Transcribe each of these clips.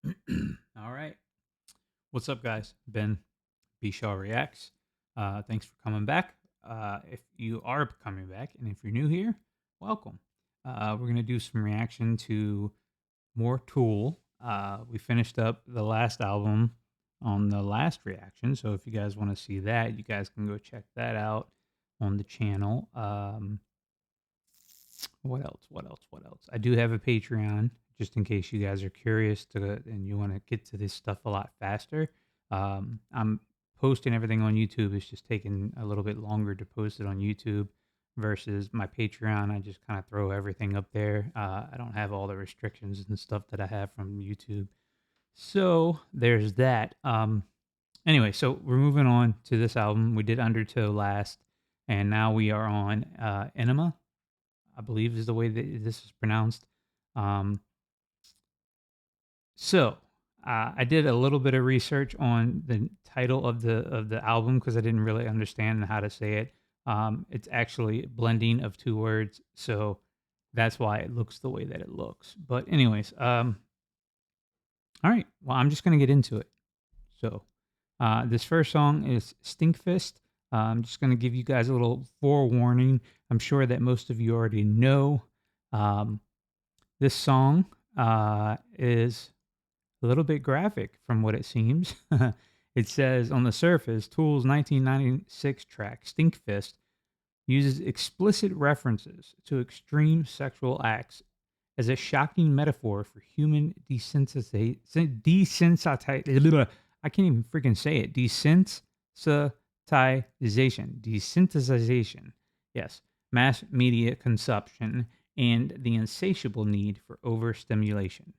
All right. What's up, guys? Ben, bShawReacts. Thanks for coming back. If you are coming back, and if you're new here, welcome. We're going to do some reaction to more Tool. We finished up the last album on the last reaction. So if you guys want to see that, you guys can go check that out on the channel. What else? What else? What else? I do have a Patreon, just in case you guys are curious to and you want to get to this stuff a lot faster. I'm posting everything on YouTube. It's just taking a little bit longer to post it on YouTube versus my Patreon. I just kind of throw everything up there. I don't have all the restrictions and stuff that I have from YouTube. So there's that. Anyway, so we're moving on to this album. We did Undertow last, and now we are on Ænima, I believe is the way that this is pronounced. Um, so I did a little bit of research on the title of the album because I didn't really understand how to say it. It's actually a blending of two words, so that's why it looks the way that it looks. But anyways, all right. Well, I'm just gonna get into it. So this first song is Stinkfist. I'm just gonna give you guys a little forewarning. I'm sure that most of you already know. Um, This song is a little bit graphic from what it seems. It says on the surface, Tool's 1996 track Stinkfist uses explicit references to extreme sexual acts as a shocking metaphor for human desensitization. I can't even freaking say it. Desensitization. Yes. Mass media consumption and the insatiable need for overstimulation.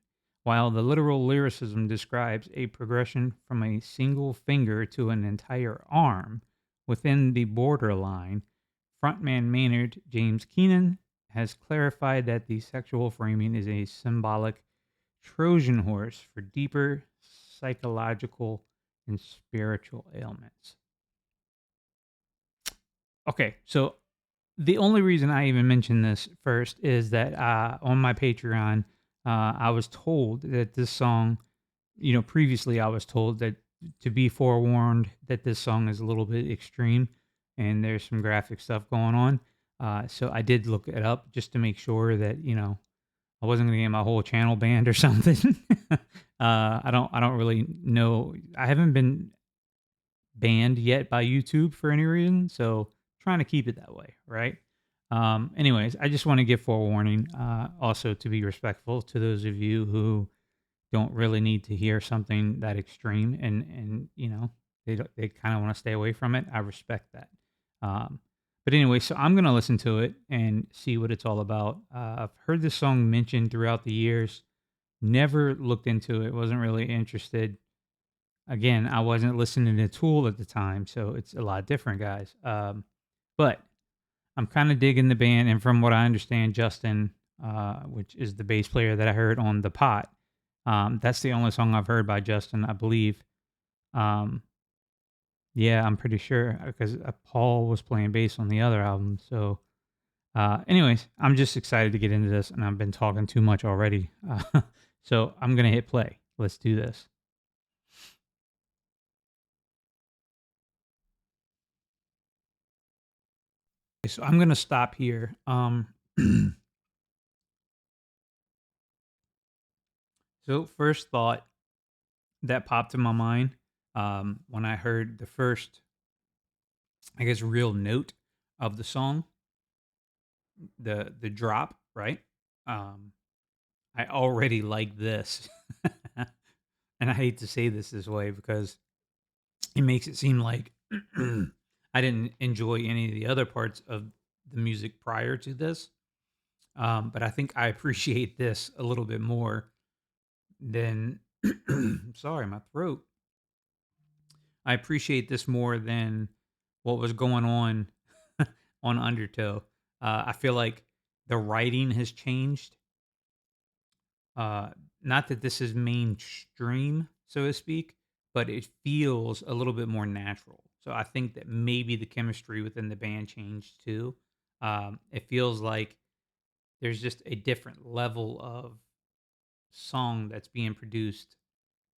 While the literal lyricism describes a progression from a single finger to an entire arm within the borderline, frontman Maynard James Keenan has clarified that the sexual framing is a symbolic Trojan horse for deeper psychological and spiritual ailments. Okay, so the only reason I even mention this first is that on my Patreon, I was told that this song, previously I was told that to be forewarned that this song is a little bit extreme and there's some graphic stuff going on. So I did look it up just to make sure that I wasn't going to get my whole channel banned or something. I don't really know. I haven't been banned yet by YouTube for any reason, so trying to keep it that way, right? Anyways, I just want to give forewarning, also to be respectful to those of you who don't really need to hear something that extreme, and they kind of want to stay away from it. I respect that. Um, but anyway, so I'm gonna listen to it and see what it's all about. I've heard this song mentioned throughout the years. Never looked into it. Wasn't really interested. Again, I wasn't listening to Tool at the time, so it's a lot different, guys. But I'm kind of digging the band, and from what I understand, Justin, which is the bass player that I heard on the Pot, that's the only song I've heard by Justin, I believe. Um, yeah, I'm pretty sure because Paul was playing bass on the other album. So, anyways, I'm just excited to get into this, and I've been talking too much already. So I'm gonna hit play. Let's do this. So I'm gonna stop here. So first thought that popped in my mind when I heard the first, I guess, real note of the song, the drop, right? Um, I already like this, and I hate to say this way because it makes it seem like I didn't enjoy any of the other parts of the music prior to this. But I think I appreciate this a little bit more than. Sorry, my throat. I appreciate this more than what was going on on Undertow. I feel like the writing has changed. Uh, Not that this is mainstream, so to speak, but it feels a little bit more natural. So I think that maybe the chemistry within the band changed too. It feels like there's just a different level of song that's being produced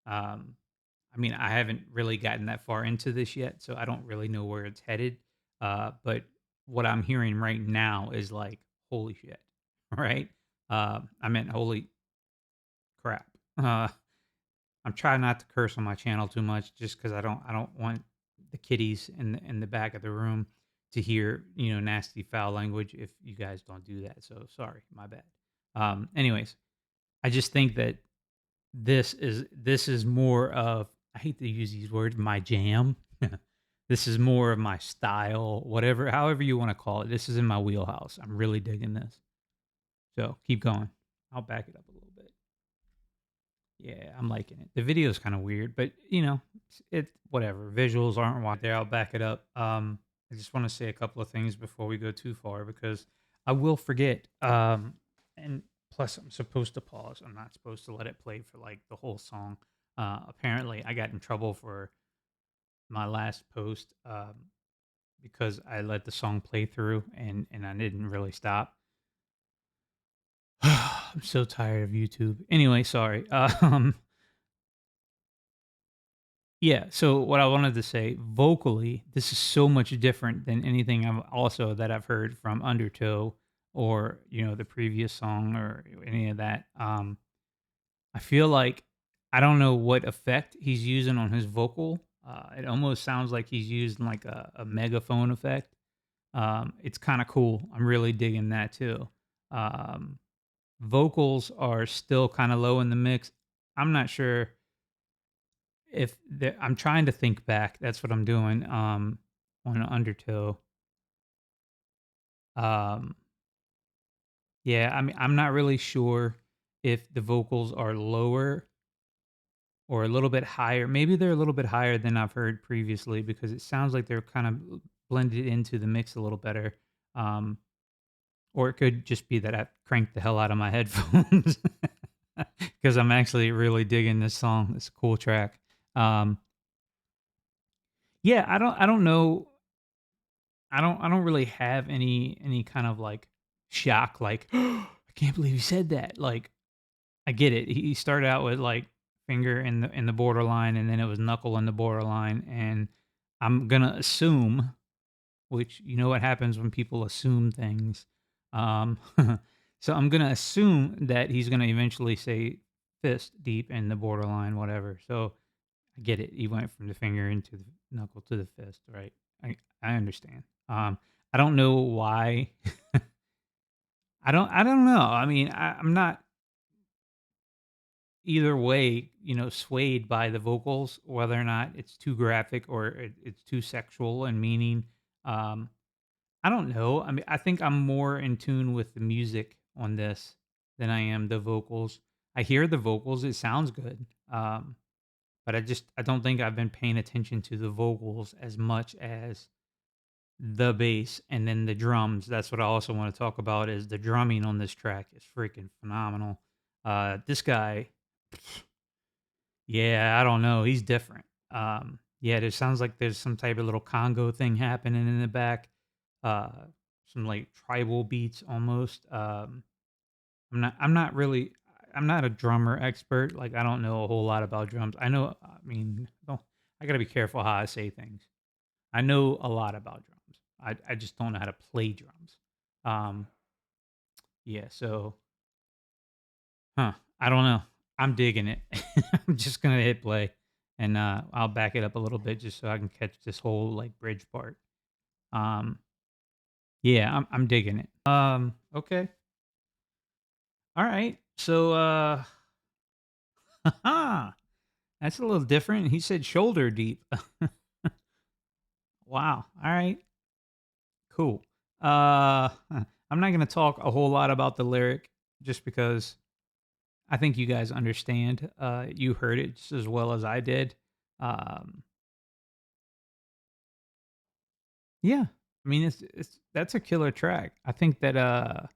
Um, I mean, I haven't really gotten that far into this yet, so I don't really know where it's headed. But what I'm hearing right now is like, holy shit, right? I meant holy crap. I'm trying not to curse on my channel too much, just because I don't want the kiddies in the back of the room to hear nasty foul language. If you guys don't do that, so sorry, my bad. Anyways, I just think that this is more of, I hate to use these words, my jam. This is more of my style, whatever, however you want to call it. This is in my wheelhouse. I'm really digging this. So keep going. I'll back it up a little bit. Yeah, I'm liking it. The video is kind of weird, but it whatever. Visuals aren't why there. I'll back it up. I just want to say a couple of things before we go too far because I will forget. And plus, I'm supposed to pause. I'm not supposed to let it play for like the whole song. Apparently, I got in trouble for my last post because I let the song play through and I didn't really stop. I'm so tired of YouTube. Anyway, sorry. Yeah, so what I wanted to say, vocally, this is so much different than anything I've heard from Undertow or, the previous song or any of that. I feel like I don't know what effect he's using on his vocal. It almost sounds like he's using like a megaphone effect. It's kind of cool. I'm really digging that too. Um, Vocals are still kind of low in the mix. I'm not sure if I'm trying to think back. That's what I'm doing. On Undertow. Um, yeah, I mean, I'm not really sure if the vocals are lower or a little bit higher. Maybe they're a little bit higher than I've heard previously because it sounds like they're kind of blended into the mix a little better. Um, or it could just be that I cranked the hell out of my headphones because I'm actually really digging this song. It's a cool track. Um, yeah, I don't know. I don't really have any kind of like shock. Like, I can't believe he said that. Like, I get it. He started out with like finger in the borderline, and then it was knuckle in the borderline, and I'm gonna assume, which you know what happens when people assume things. Um, so I'm gonna assume that he's gonna eventually say fist deep in the borderline, whatever. So I get it. He went from the finger into the knuckle to the fist, right? I understand. I don't know why. I don't know. I mean, I'm not either way, swayed by the vocals, whether or not it's too graphic or it's too sexual and meaning. Um, I don't know. I mean, I think I'm more in tune with the music on this than I am the vocals. I hear the vocals; it sounds good. But I don't think I've been paying attention to the vocals as much as the bass and then the drums. That's what I also want to talk about is the drumming on this track is freaking phenomenal. This guy, yeah, I don't know, he's different. Yeah, there sounds like there's some type of little Congo thing happening in the back. Uh, some like tribal beats almost. I'm not a drummer expert. Like I don't know a whole lot about drums. I mean, no, I gotta be careful how I say things. I know a lot about drums. I just don't know how to play drums. Um, yeah, so I don't know. I'm digging it. I'm just gonna hit play and I'll back it up a little bit just so I can catch this whole like bridge part. Um, yeah, I'm digging it. Okay. All right. So that's a little different. He said shoulder deep. Wow. All right. Cool. I'm not going to talk a whole lot about the lyric just because I think you guys understand. You heard it just as well as I did. Um, yeah. I mean, it's that's a killer track. I think that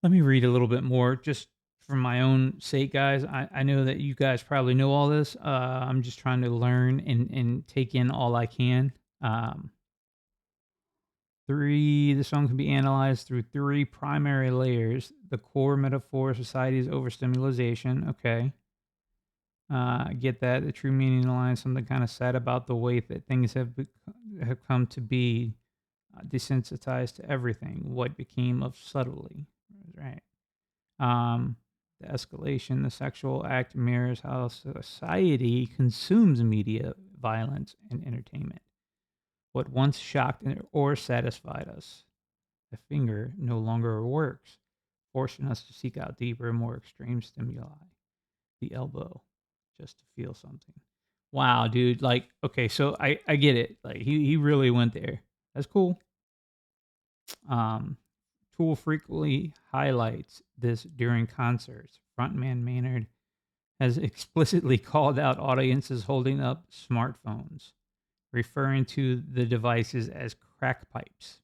let me read a little bit more just for my own sake, guys. I know that you guys probably know all this. I'm just trying to learn and take in all I can. Um, the song can be analyzed through three primary layers: the core metaphor, society's overstimulation. Okay. Get that. The true meaning of the line, something kind of sad about the way that things have come to be, desensitized to everything. What became of subtly, right? Um, the escalation, the sexual act mirrors how society consumes media, violence, and entertainment. What once shocked or satisfied us, the finger no longer works, forcing us to seek out deeper, more extreme stimuli. The elbow, just to feel something. Wow, dude. Like, okay, so I get it. Like, he really went there. That's cool. Um, Tool frequently highlights this during concerts. Frontman Maynard has explicitly called out audiences holding up smartphones, referring to the devices as crack pipes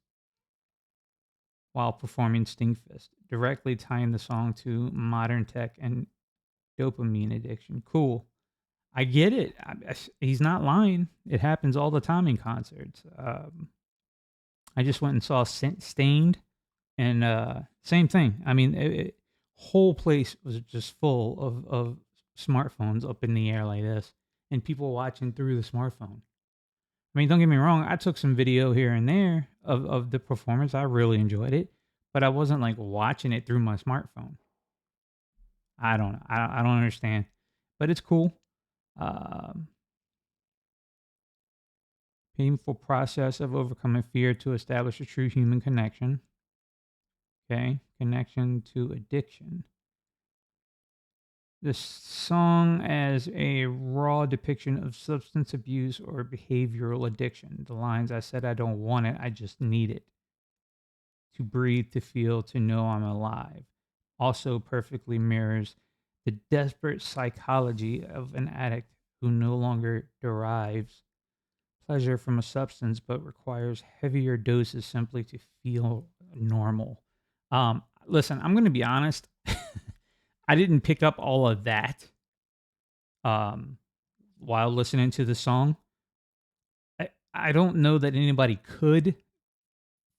while performing Stinkfist, directly tying the song to modern tech and dopamine addiction. Cool. I get it. He's not lying. It happens all the time in concerts. I just went and saw Stained, and same thing. I mean, whole place was just full of smartphones up in the air like this, and people watching through the smartphone. I mean, don't get me wrong. I took some video here and there of the performance. I really enjoyed it, but I wasn't like watching it through my smartphone. I don't know. I don't understand, but it's cool. Um, Painful process of overcoming fear to establish a true human connection. Okay, connection to addiction. This song as a raw depiction of substance abuse or behavioral addiction. The lines, I said I don't want it, I just need it. To breathe, to feel, to know I'm alive. Also perfectly mirrors the desperate psychology of an addict who no longer derives pleasure from a substance but requires heavier doses simply to feel normal. Listen, I'm going to be honest. I didn't pick up all of that um, while listening to the song. I don't know that anybody could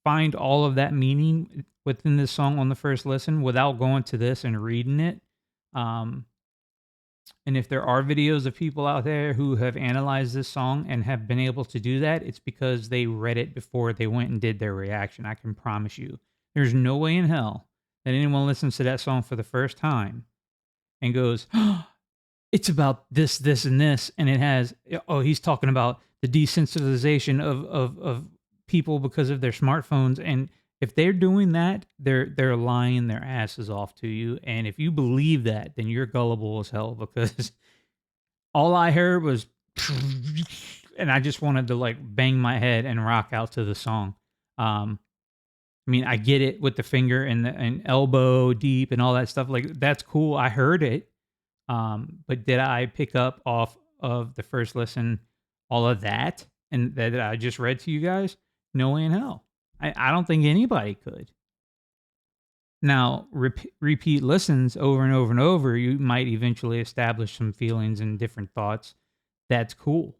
find all of that meaning within this song on the first listen without going to this and reading it. Um, and if there are videos of people out there who have analyzed this song and have been able to do that, it's because they read it before they went and did their reaction. I can promise you. There's no way in hell that anyone listens to that song for the first time and goes, "Oh, it's about this, this, and this." And it has, oh, he's talking about the desensitization of people because of their smartphones. And if they're doing that, they're lying their asses off to you. And if you believe that, then you're gullible as hell because all I heard was, and I just wanted to like bang my head and rock out to the song. Um, I mean, I get it with the finger and elbow deep and all that stuff. Like that's cool. I heard it. But did I pick up off of the first listen all of that and that I just read to you guys? No way in hell. I don't think anybody could. Now, repeat listens over and over and over, you might eventually establish some feelings and different thoughts. That's cool.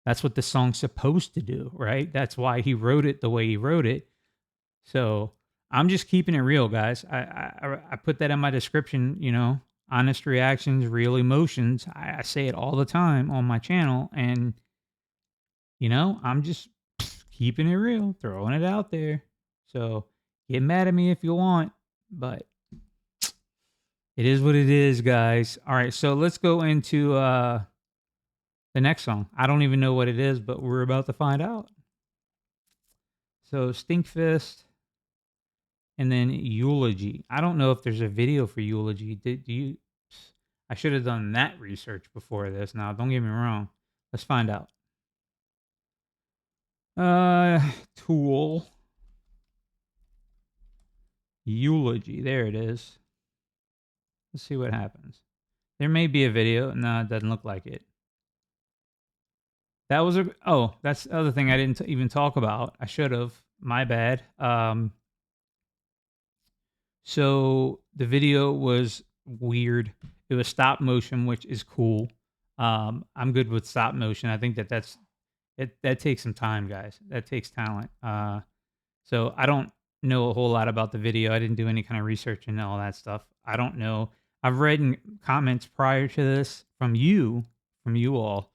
That's what the song's supposed to do, right? That's why he wrote it the way he wrote it. So I'm just keeping it real, guys. I put that in my description, honest reactions, real emotions. I say it all the time on my channel. And, I'm just keeping it real, throwing it out there. So get mad at me if you want, but it is what it is, guys. All right, so let's go into the next song. I don't even know what it is, but we're about to find out. So Stinkfist and then Eulogy. I don't know if there's a video for Eulogy. Do you? I should have done that research before this. Now, don't get me wrong. Let's find out. Tool. Eulogy. There it is. Let's see what happens. There may be a video. No, it doesn't look like it. That was that's the other thing I didn't even talk about. I should have. My bad. So the video was weird. It was stop motion, which is cool. I'm good with stop motion. I think that's it. That takes some time, guys. That takes talent. So I don't know a whole lot about the video. I didn't do any kind of research and all that stuff. I don't know. I've read in comments prior to this from you all,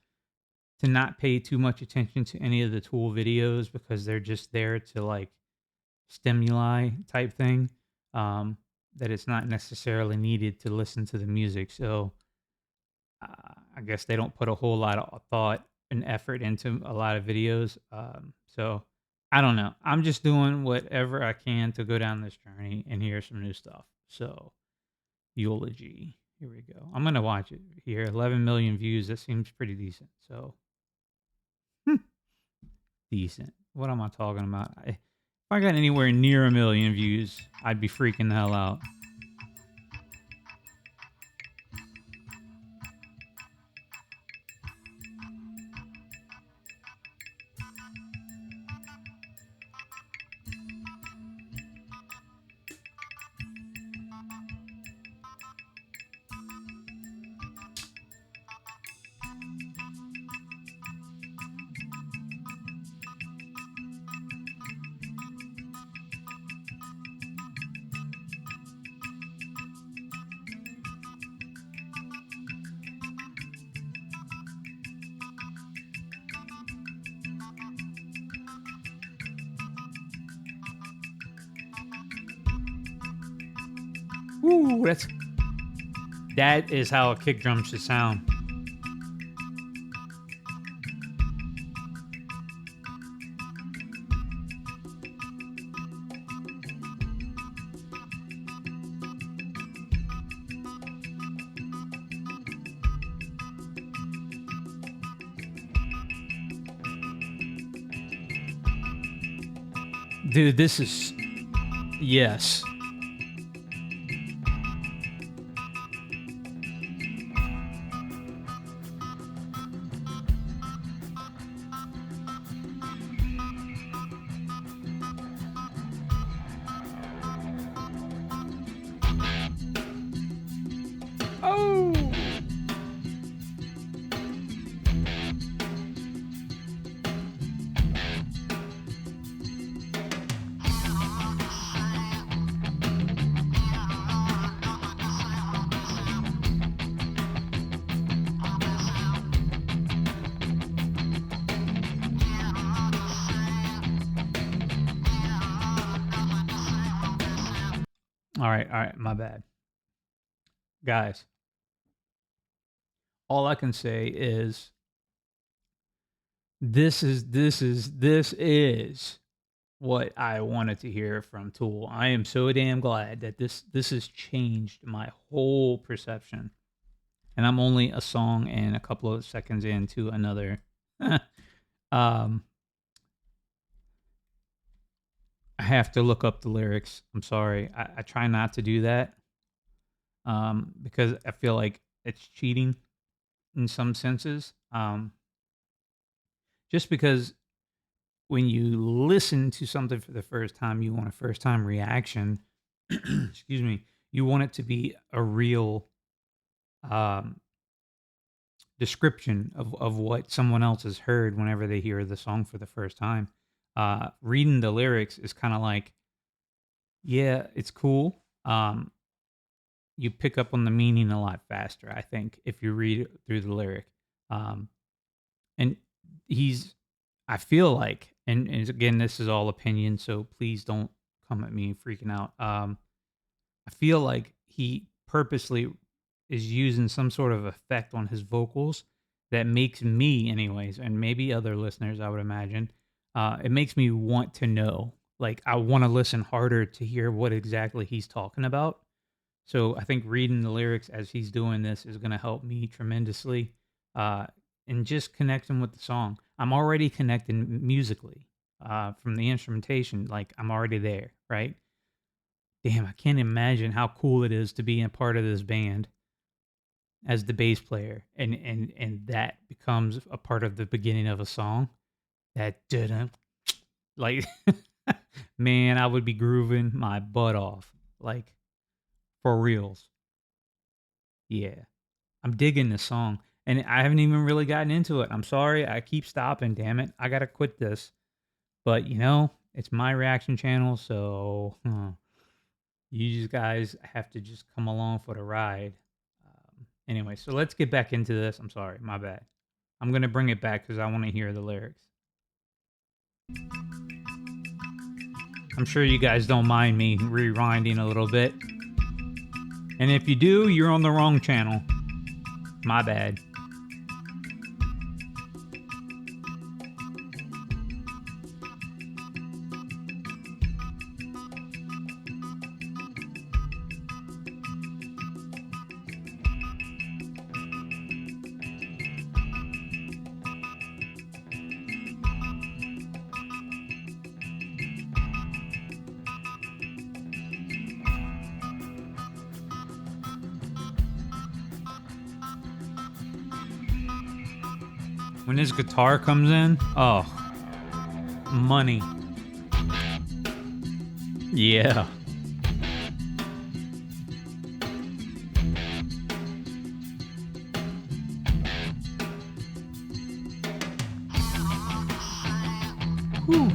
to not pay too much attention to any of the Tool videos because they're just there to like stimuli type thing. Um, that it's not necessarily needed to listen to the music. So I guess they don't put a whole lot of thought and effort into a lot of videos. So I don't know. I'm just doing whatever I can to go down this journey and hear some new stuff. So Eulogy. Here we go. I'm gonna watch it here. 11 million views. That seems pretty decent. So decent. What am I talking about? If I got anywhere near a million views, I'd be freaking the hell out. Ooh, that is how a kick drum should sound. Dude, this is yes. Oh. All right, my bad. Guys, all I can say is this is what I wanted to hear from Tool. I am so damn glad that this has changed my whole perception. And I'm only a song and a couple of seconds into another. um, I have to look up the lyrics. I'm sorry. I try not to do that because I feel like it's cheating in some senses. Just because when you listen to something for the first time, you want a first time reaction. Excuse me. You want it to be a real um, description of what someone else has heard whenever they hear the song for the first time. Reading the lyrics is kind of like, yeah, it's cool. You pick up on the meaning a lot faster, I think, if you read it through the lyric. Um, and he's, I feel like, and again, this is all opinion, so please don't come at me freaking out. I feel like he purposely is using some sort of effect on his vocals that makes me, anyways, and maybe other listeners, I would imagine, it makes me want to know. Like, I want to listen harder to hear what exactly he's talking about. So I think reading the lyrics as he's doing this is going to help me tremendously, uh, and just connecting with the song. I'm already connecting musically from the instrumentation. Like, I'm already there, right? Damn, I can't imagine how cool it is to be a part of this band as the bass player, and that becomes a part of the beginning of a song. That didn't like, man, I would be grooving my butt off, like for reals. Yeah, I'm digging this song, and I haven't even really gotten into it. I'm sorry, I keep stopping. Damn it, I gotta quit this. But it's my reaction channel, so you just guys have to just come along for the ride. Anyway, so let's get back into this. I'm sorry, my bad. I'm gonna bring it back because I want to hear the lyrics. I'm sure you guys don't mind me rewinding a little bit. And if you do, you're on the wrong channel. My bad. When his guitar comes in, oh, money. Yeah. Whew.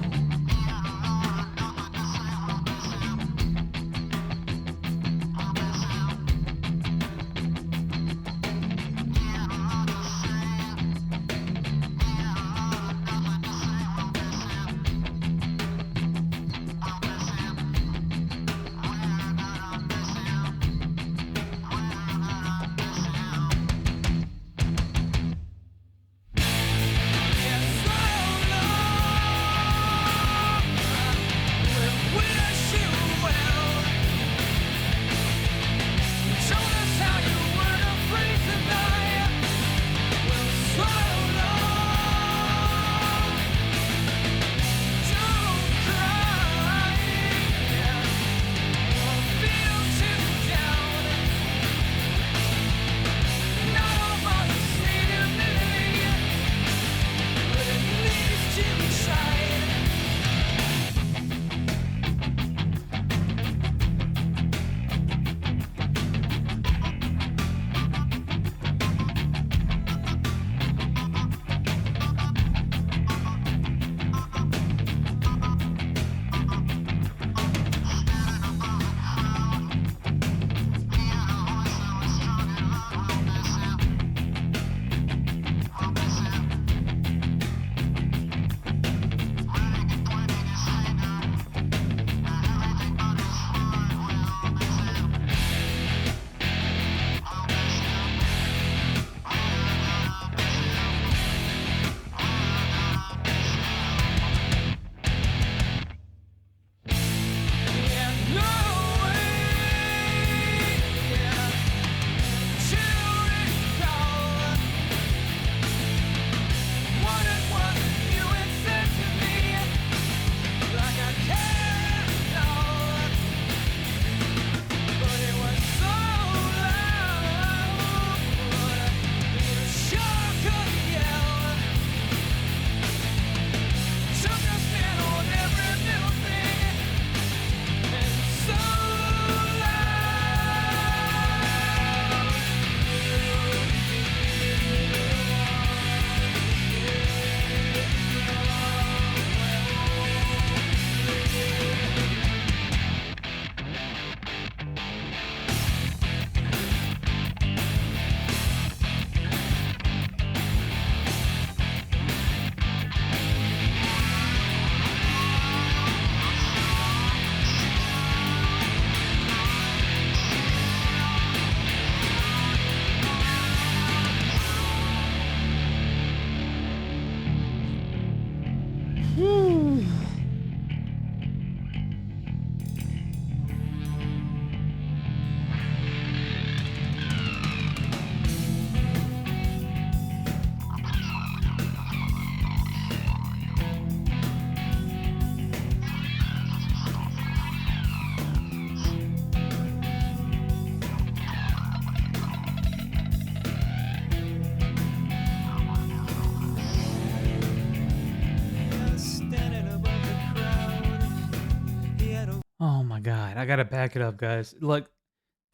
Oh my god, I gotta back it up, guys. Look,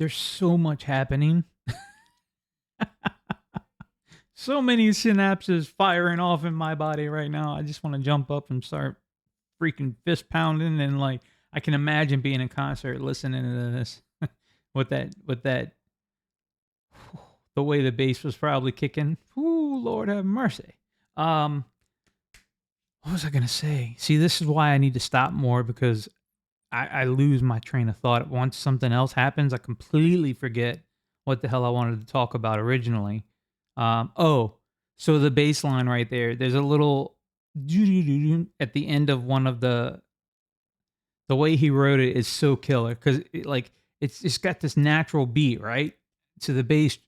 there's so much happening. So many synapses firing off in my body right now. I just want to jump up and start freaking fist pounding, and like I can imagine being in concert listening to this with that the way the bass was probably kicking. Ooh, Lord have mercy. What was I gonna say? See, this is why I need to stop more, because I lose my train of thought. Once something else happens, I completely forget what the hell I wanted to talk about originally. Oh, so the bass line right there, there's a little at the end of one of the way he wrote it is so killer, because it's got this natural beat, right? To the bass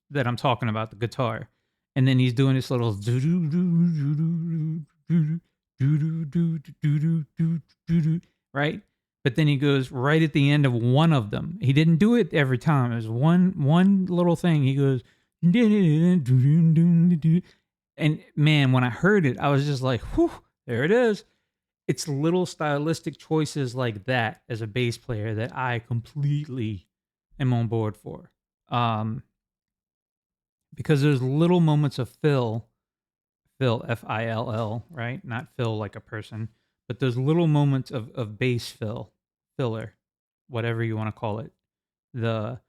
that I'm talking about, the guitar. And then he's doing this little right? But then he goes right at the end of one of them. He didn't do it every time. It was one little thing. He goes, and man, when I heard it, I was just like, whew, there it is. It's little stylistic choices like that as a bass player that I completely am on board for. Because there's little moments of Phil, Fill, right? Not Phil like a person, but those little moments of bass filler, whatever you want to call it. The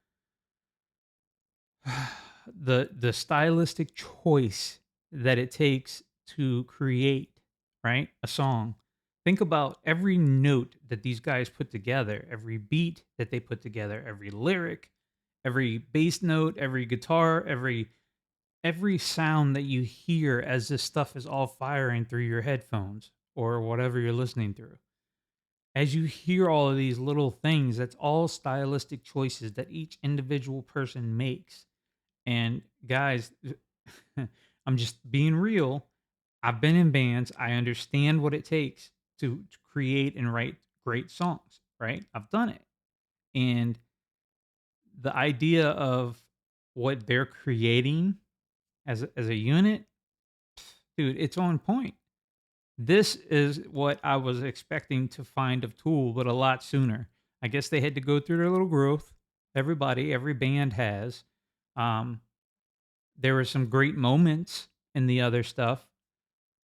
the stylistic choice that it takes to create, right, a song. Think about every note that these guys put together, every beat that they put together, every lyric, every bass note, every guitar, every sound that you hear as this stuff is all firing through your headphones or whatever you're listening through. As you hear all of these little things, that's all stylistic choices that each individual person makes. And guys, I'm just being real. I've been in bands. I understand what it takes to create and write great songs, right? I've done it. And the idea of what they're creating as a unit, dude, it's on point. This is what I was expecting to find of Tool, but a lot sooner. I guess they had to go through their little growth. Every band has. There were some great moments in the other stuff.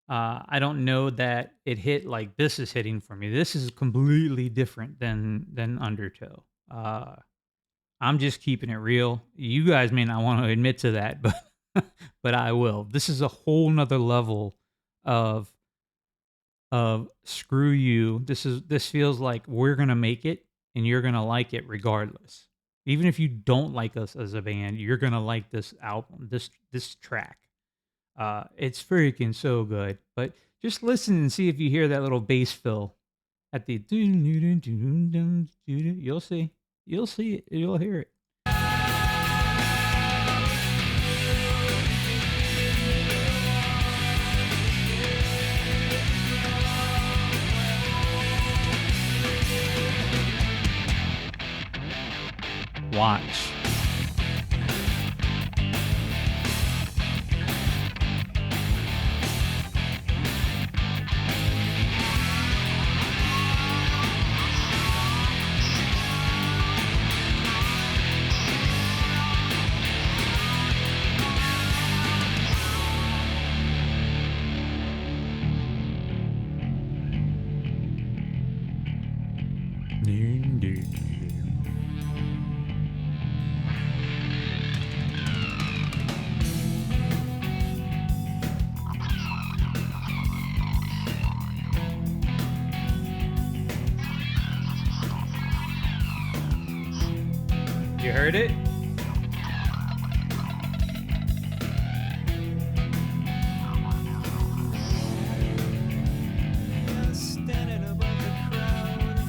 I don't know that it hit like this is hitting for me. This is completely different than Undertow. I'm just keeping it real. You guys may not want to admit to that, but but I will. This is a whole nother level of screw you. This feels like we're gonna make it and you're gonna like it regardless. Even if you don't like us as a band, you're gonna like this album, this track. It's freaking so good. But just listen and see if you hear that little bass fill at the you'll see. You'll see it. You'll hear it. Watch. You heard it? Standing above the crowd,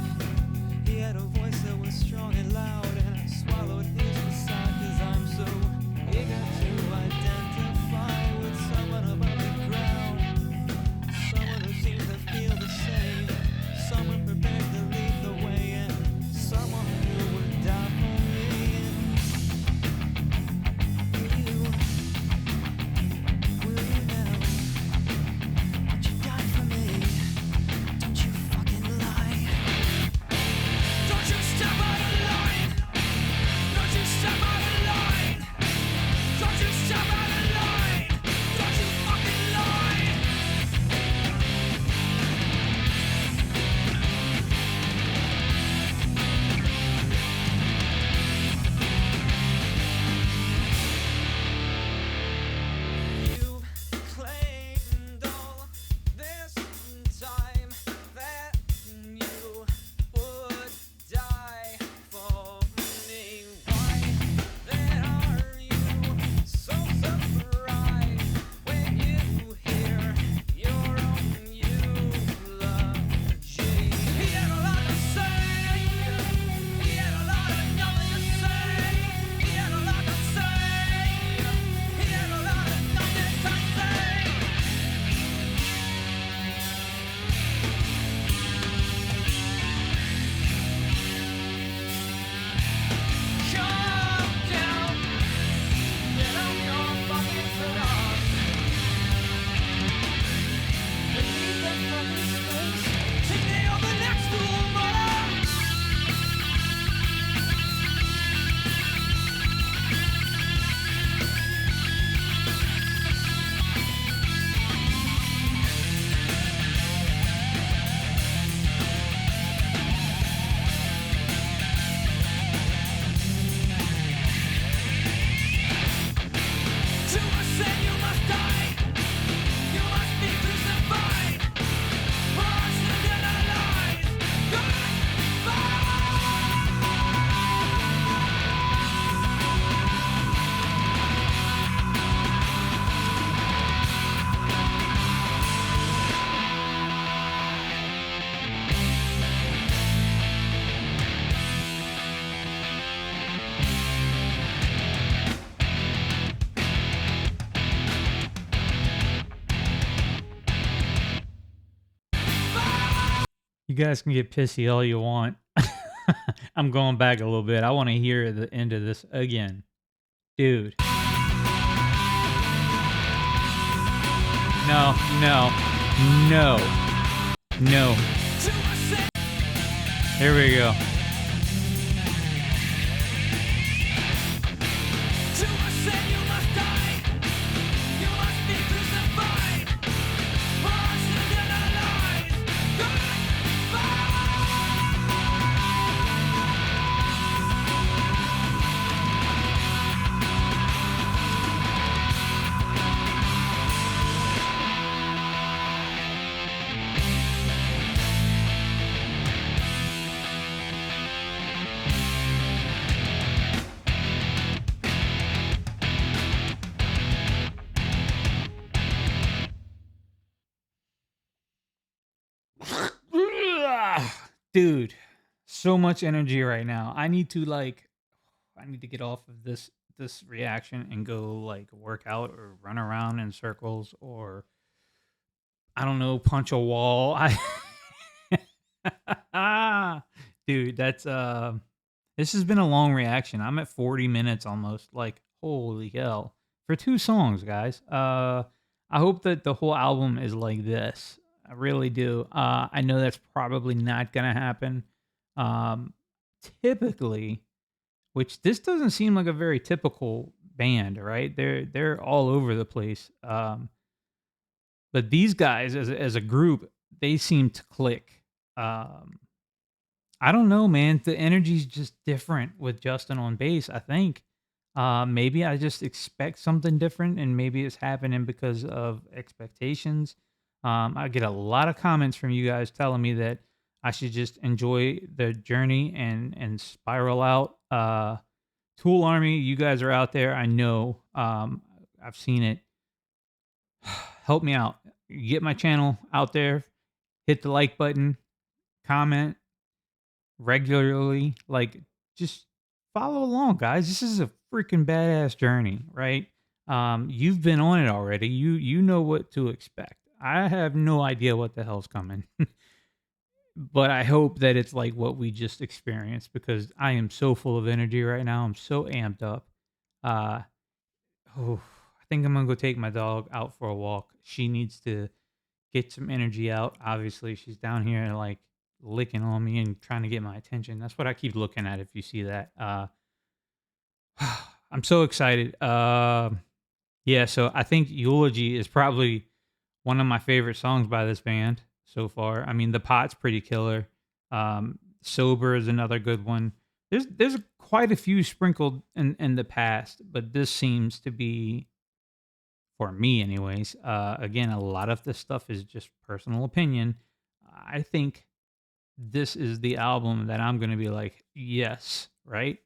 he had a voice that was strong and loud, and I swallowed his facade 'cause I'm so eager to identify with someone above the ground, someone who seems to feel the same, someone prepared to lead the way, and someone who would die for me. You guys can get pissy all you want. I'm going back a little bit. I want to hear the end of this again. Dude. No, no, no, no. Here we go. Dude, so much energy right now. I need to get off of this reaction and go like work out or run around in circles or I don't know, punch a wall. Dude, that's this has been a long reaction. I'm at 40 minutes almost. Like, holy hell. For 2 songs, guys. I hope that the whole album is like this. I really do. I know that's probably not gonna happen. Um, typically, which this doesn't seem like a very typical band, right? They're all over the place. But these guys as a group, they seem to click. Um, I don't know, man. The energy's just different with Justin on bass, I think. Maybe I just expect something different and maybe it's happening because of expectations. I get a lot of comments from you guys telling me that I should just enjoy the journey and spiral out. Tool Army, you guys are out there. I know. I've seen it. Help me out. Get my channel out there. Hit the like button. Comment regularly. Like, just follow along, guys. This is a freaking badass journey, right? You've been on it already. You know what to expect. I have no idea what the hell's coming. But I hope that it's like what we just experienced because I am so full of energy right now. I'm so amped up. Uh oh, I think I'm gonna go take my dog out for a walk. She needs to get some energy out. Obviously, she's down here like licking on me and trying to get my attention. That's what I keep looking at if you see that. I'm so excited. Yeah, so I think Eulogy is probably one of my favorite songs by this band so far. I mean, The Pot's pretty killer. Sober is another good one. There's quite a few sprinkled in the past, but this seems to be for me anyways. Again, a lot of this stuff is just personal opinion. I think this is the album that I'm going to be like, yes, right?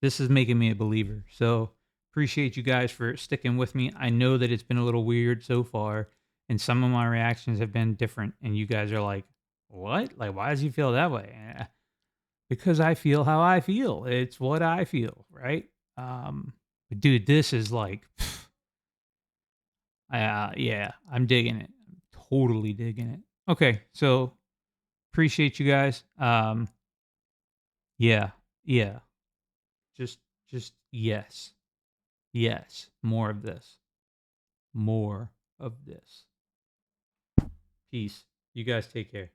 This is making me a believer. So appreciate you guys for sticking with me. I know that it's been a little weird so far, and some of my reactions have been different. And you guys are like, "What? Like, why does he feel that way?" Because I feel how I feel. It's what I feel, right? But dude, this is like, yeah, I'm digging it. I'm totally digging it. Okay, so appreciate you guys. Yeah, yeah. Just, just yes. Yes, more of this. More of this. Peace. You guys take care.